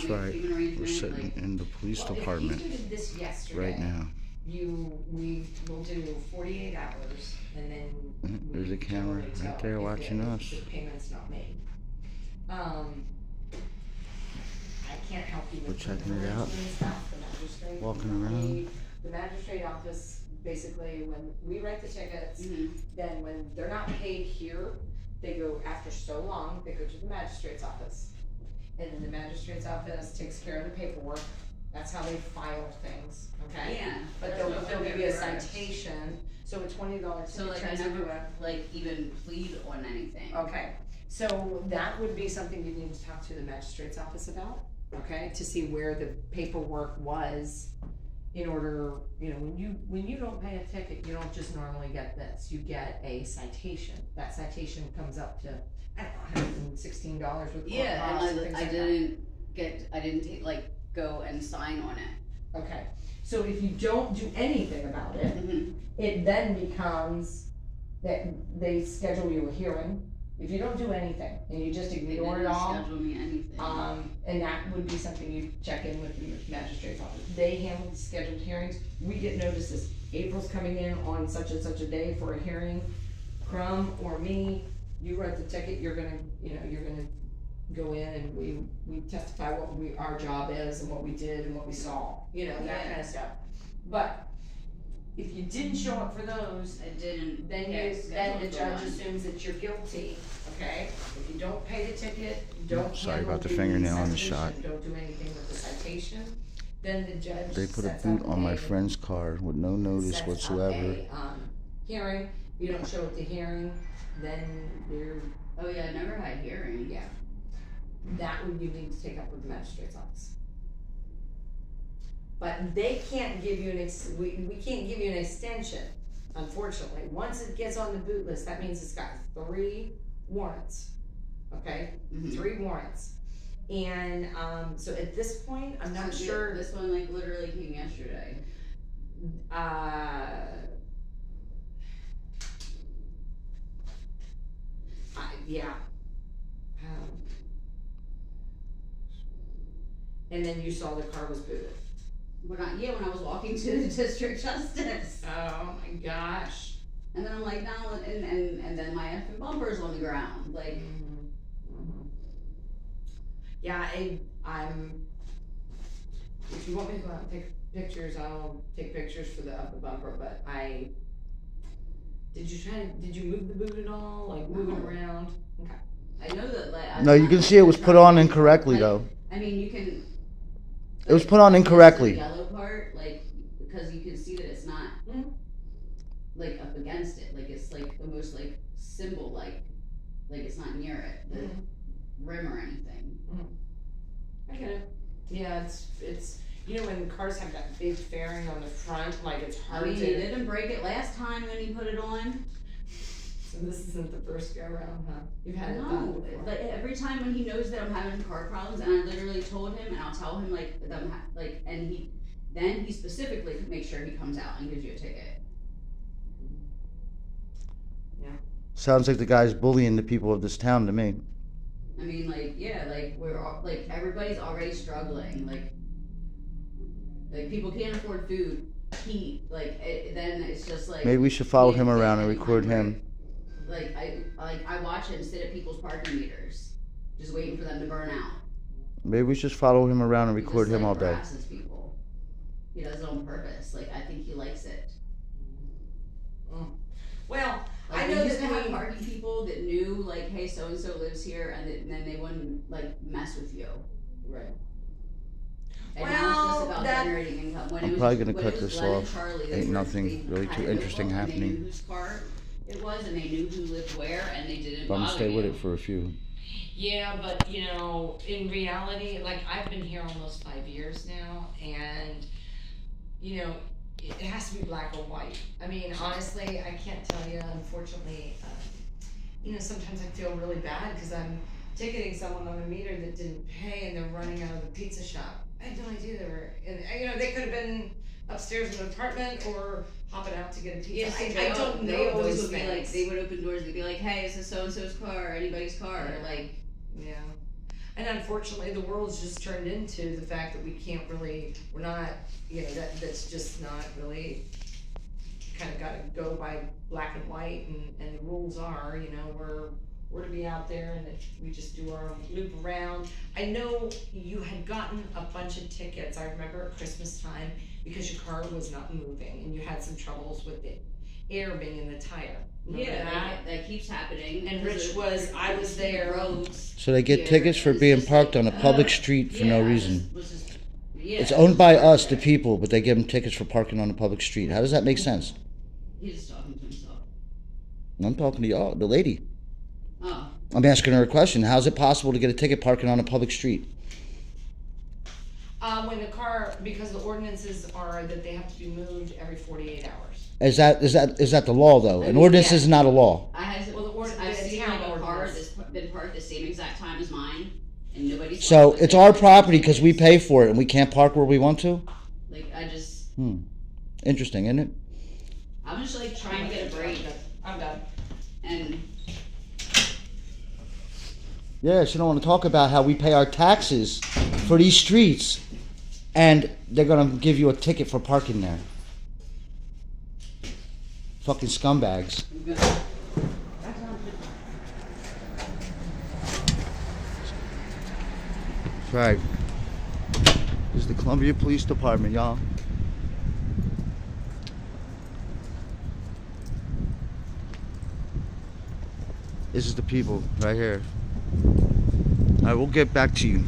That's make a right. payment arrangement. We're sitting in the police department If you did this yesterday, right now. we will do 48 hours, and then There's a camera generally right tell there if watching us. the payment's not made. I can't help you We're with checking it out. stuff, the magistrate. Walking around. The magistrate office, basically, when we write the tickets, then when they're not paid here, they go, after so long, they go to the magistrate's office. And then the magistrate's office takes care of the paperwork. That's how they file things, okay? Yeah. But they'll give you a citation, so a $20 So ticket like I turns into never a. like even plead on anything. Okay, so that would be something you need to talk to the magistrate's office about, okay? To see where the paperwork was in order, you know, when you don't pay a ticket, you don't just normally get this, you get a citation. That citation comes up to, I don't know, $116 with court Yeah, costs and things I like that. I didn't take, like go and sign on it. Okay, so if you don't do anything about it, it then becomes that they schedule you a hearing. If you don't do anything and you just ignore it all, Schedule me anything. and that would be something you check in with the magistrate's office. They handle the scheduled hearings. We get notices. April's coming in on such and such a day for a hearing. Crum or me, you write the ticket. You're gonna go in and we testify what our job is and what we did and what we saw. You know, that kind of stuff. But if you didn't show up for those, I didn't. then the judge assumes that you're guilty, okay? If you don't pay the ticket, don't Sorry handle about the fingernail on the citation, shot. don't do anything with the citation, then the judge They put a sets boot up on my friend's car with no notice sets up whatsoever. a, hearing. If you don't show up to hearing, then you're, Oh yeah, I never had hearing. yeah. That would you need to take up with the magistrate's office. But they can't give you we can't give you an extension, unfortunately. Once it gets on the boot list, that means it's got 3 warrants, okay? 3 warrants. And, so at this point, I'm not sure. This one like literally came yesterday. Yeah. And then you saw the car was booted. When I was walking to the district justice. Oh my gosh. And then I'm like, no, and then my effing bumper's on the ground. Like, yeah, I'm. If you want me to go out and take pictures, I'll take pictures of the bumper. But did you move the boot at all? Like move it around? Okay. I know that. Like, No, you can see it was put on incorrectly though. I mean, you can. It was put on incorrectly. The yellow part, like, because you can see that it's not like up against it. Like it's like almost like symbol like it's not near it, the rim or anything. I get it. Yeah, it's you know when cars have that big fairing on the front, like it's hard I mean, to. he didn't break it last time when he put it on. So this isn't the first go around, huh? You've had it done No, before. but every time when he knows that I'm having car problems, and I literally told him, and I'll tell him like that I'm and he specifically makes sure he comes out and gives you a ticket. Yeah. Sounds like the guy's bullying the people of this town to me. I mean, like, yeah, like we're all, like everybody's already struggling. Like people can't afford food, heat. Like then it's just like Maybe we should follow him around and record him. Like I watch him sit at people's parking meters, just waiting for them to burn out. Maybe we should follow him around and record He just, him all like, day. harasses people. He does it on purpose. Like I think he likes it. Well, Like, I we know used that to have parking people that knew like, hey, so and so lives here, and then they wouldn't like mess with you. Right. And now it's just about generating income. When I'm it was, probably gonna when cut it was this Glenn and off. Charlie, Ain't they nothing really had too a interesting notebook, and happening. They knew whose car it was, and they knew who lived where, and they didn't But I'm bother gonna stay you. with it for a few. Yeah, but you know, in reality, like I've been here almost 5 years now, and you know, it has to be black or white. I mean, honestly, I can't tell you. Unfortunately, you know, sometimes I feel really bad because I'm ticketing someone on a meter that didn't pay, and they're running out of the pizza shop. I had no idea they were, and you know, they could have been upstairs in an apartment or hopping out to get a pizza. Yeah, see, I don't know. They always those would be like, things. they would open doors. They'd be like, "Hey, is this so and so's car? Anybody's car?" Yeah. Like, Yeah. And unfortunately, the world's just turned into the fact that we're not, that's just not really, kind of got to go by black and white, and the rules are, we're to be out there and we just do our loop around. I know you had gotten a bunch of tickets, I remember at Christmas time, because your car was not moving and you had some troubles with the air being in the tire. Remember that keeps happening. And Rich I was there. Roads. So they get tickets for being parked on a public street for no reason. Yeah, It's owned by us, the people, but they give them tickets for parking on a public street. How does that make sense? He's just talking to himself. I'm talking to y'all, the lady. Oh. I'm asking her a question. How's it possible to get a ticket parking on a public street? Because the ordinances are that they have to be moved every 48 hours. Is that the law though? An ordinance is not a law. I've seen like a car that's been parked the same exact time as mine, and nobody's. So it's our property because we pay for it, and we can't park where we want to. Like I just. Interesting, isn't it? I'm just like trying to get a break. I'm done. And. Yeah, she don't want to talk about how we pay our taxes for these streets, and they're gonna give you a ticket for parking there. Fucking scumbags. That's right. This is the Columbia Police Department, y'all. This is the people right here. Alright, we'll get back to you.